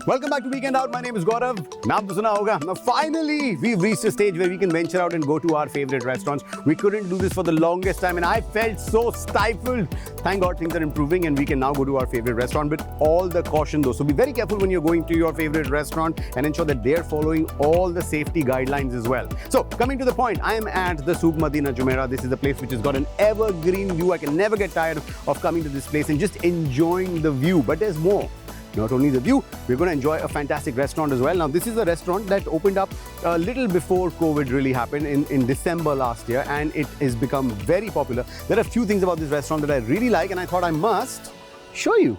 Welcome back to Weekend Out. My name is Gaurav. नाम तो सुना होगा. Now finally, we've reached a stage where we can venture out and go to our favorite restaurants. We couldn't do this for the longest time and I felt so stifled. Thank God things are improving and we can now go to our favorite restaurant with all the caution though. So be very careful when you're going to your favorite restaurant and ensure that they're following all the safety guidelines as well. So coming to the point, I am at the Souk Madina Jumeirah. This is a place which has got an evergreen view. I can never get tired of coming to this place and just enjoying the view. But there's more. Not only the view, we're going to enjoy a fantastic restaurant as well. Now, this is a restaurant that opened up a little before COVID really happened in December last year, and it has become very popular. There are a few things about this restaurant that I really like, and I thought I must show you.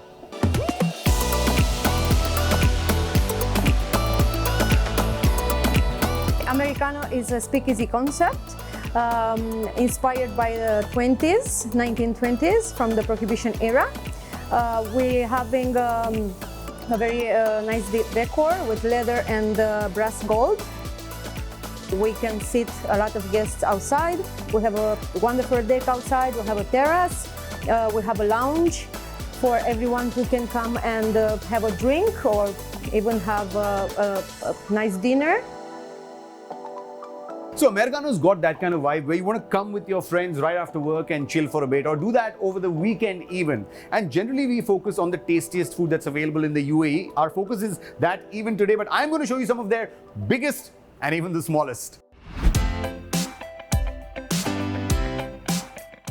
Americano is a speakeasy concept inspired by the 1920s, from the Prohibition era. We're having a very nice decor with leather and brass gold. We can sit a lot of guests outside. We have a wonderful deck outside. We have a terrace. We have a lounge for everyone who can come and have a drink or even have a nice dinner. So Americano's got that kind of vibe where you want to come with your friends right after work and chill for a bit, or do that over the weekend even. And generally we focus on the tastiest food that's available in the UAE. Our focus is that even today, but I'm going to show you some of their biggest and even the smallest.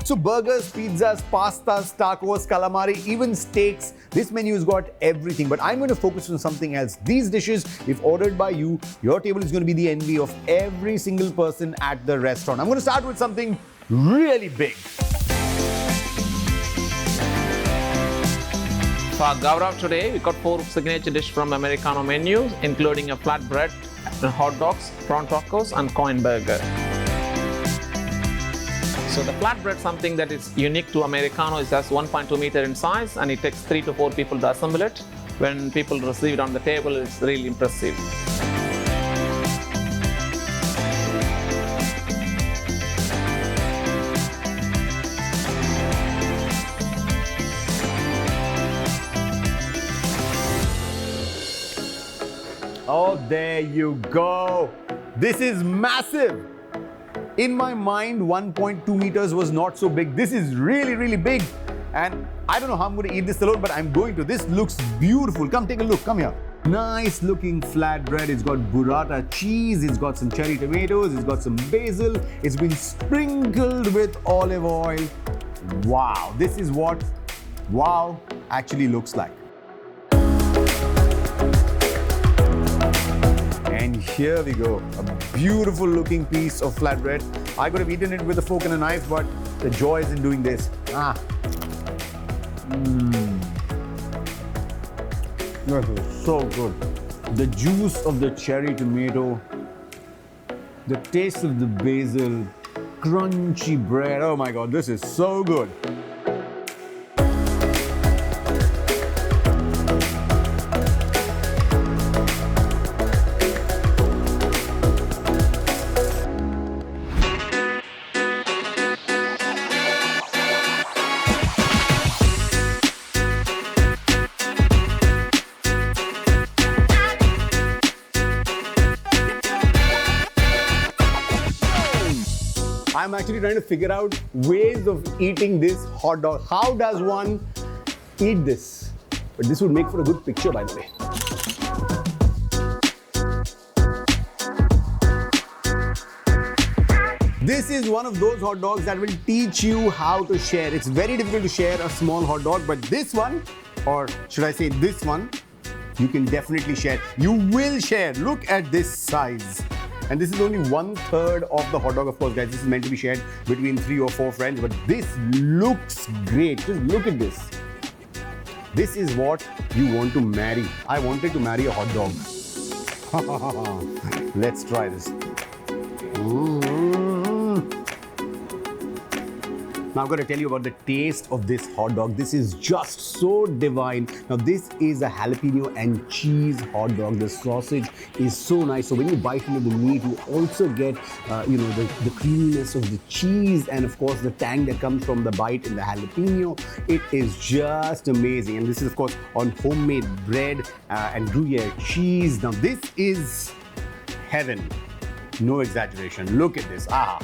So burgers, pizzas, pastas, tacos, calamari, even steaks. This menu has got everything, but I'm going to focus on something else. These dishes, if ordered by you, your table is going to be the envy of every single person at the restaurant. I'm going to start with something really big. For Gaurav today, we got 4 signature dishes from Americano menu, including a flatbread, hot dogs, prawn tacos, and coin burger. So the flatbread, something that is unique to Americano, is just 1.2 meter in size, and it takes 3 to 4 people to assemble it. When people receive it on the table, it's really impressive. Oh, there you go. This is massive. In my mind, 1.2 meters was not so big. This is really, really big. And I don't know how I'm going to eat this alone, but I'm going to. This looks beautiful. Come take a look. Come here. Nice looking flatbread. It's got burrata cheese. It's got some cherry tomatoes. It's got some basil. It's been sprinkled with olive oil. Wow. This is what wow actually looks like. And here we go, a beautiful looking piece of flatbread. I could have eaten it with a fork and a knife, but the joy is in doing this. This is so good. The juice of the cherry tomato, the taste of the basil, crunchy bread. Oh my God, this is so good. I'm actually trying to figure out ways of eating this hot dog. How does one eat this? But this would make for a good picture, by the way. This is one of those hot dogs that will teach you how to share. It's very difficult to share a small hot dog, but this one, or should I say this one, you can definitely share. You will share. Look at this size. And this is only 1/3 of the hot dog, of course, guys. This is meant to be shared between 3 or 4 friends, but this looks great. Just look at this. This is what you want to marry. I wanted to marry a hot dog. Let's try this. Now I've got to tell you about the taste of this hot dog. This is just so divine. Now this is a jalapeno and cheese hot dog. The sausage is so nice. So when you bite into the meat, you also get, the creaminess of the cheese and of course the tang that comes from the bite in the jalapeno. It is just amazing. And this is of course on homemade bread and Gruyere cheese. Now this is heaven. No exaggeration. Look at this. Ah.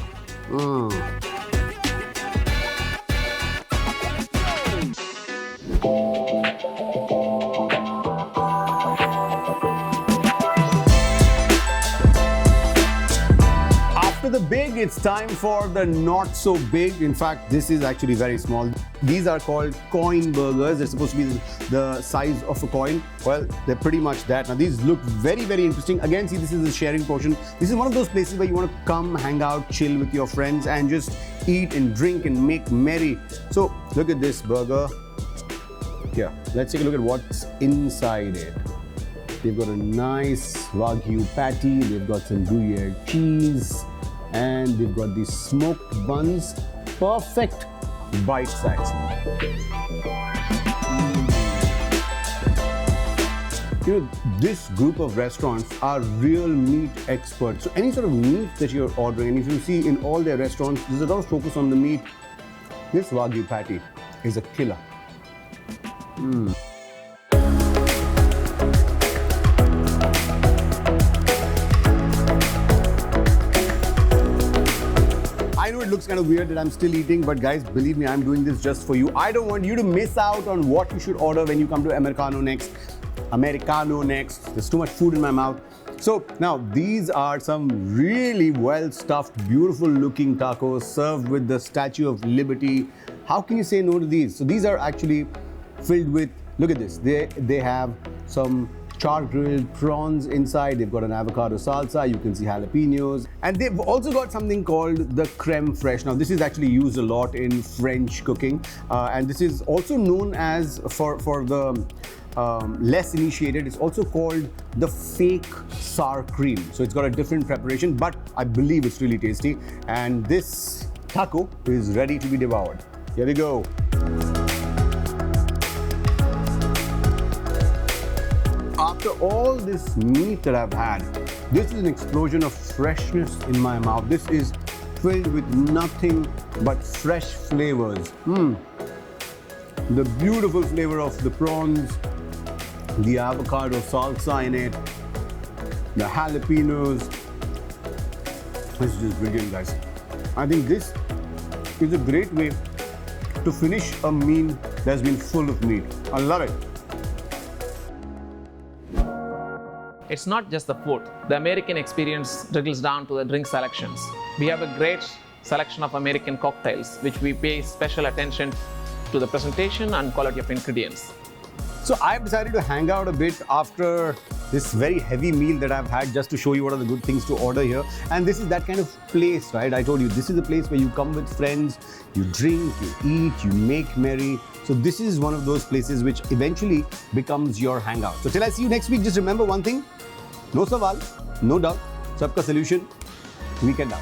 After the big, it's time for the not so big. In fact, this is actually very small. These are called coin burgers. They're supposed to be the size of a coin. Well, they're pretty much that. Now, these look very, very interesting. Again, see, this is the sharing portion. This is one of those places where you want to come, hang out, chill with your friends and just eat and drink and make merry. So, look at this burger. Here, let's take a look at what's inside it. They've got a nice Wagyu patty. They've got some Gruyere cheese. And they've got these smoked buns, perfect bite size. This group of restaurants are real meat experts. So any sort of meat that you're ordering, and if you see in all their restaurants, there's a lot of focus on the meat. This Wagyu patty is a killer. I know it looks kind of weird that I'm still eating, but guys, believe me, I'm doing this just for you. I don't want you to miss out on what you should order when you come to Americano next. There's too much food in my mouth. So now these are some really well-stuffed, beautiful-looking tacos served with the Statue of Liberty. How can you say no to these? So these are actually filled with, look at this, they have some char-grilled prawns inside. They've got an avocado salsa. You can see jalapenos. And they've also got something called the creme fraiche. Now, this is actually used a lot in French cooking. And this is also known as, for the less initiated, it's also called the fake sour cream. So it's got a different preparation, but I believe it's really tasty. And this taco is ready to be devoured. Here we go. After all this meat that I've had, this is an explosion of freshness in my mouth. This is filled with nothing but fresh flavors. The beautiful flavor of the prawns, the avocado salsa in it, the jalapenos. This is just brilliant, guys. I think this is a great way to finish a meal that's been full of meat. I love it. It's not just the food. The American experience trickles down to the drink selections. We have a great selection of American cocktails, which we pay special attention to the presentation and quality of ingredients. So I've decided to hang out a bit after this very heavy meal that I've had, just to show you what are the good things to order here. And this is that kind of place, right? I told you, this is a place where you come with friends, you drink, you eat, you make merry. So this is one of those places which eventually becomes your hangout. So till I see you next week, just remember one thing, no sawal, no doubt, sabka solution, weekend out.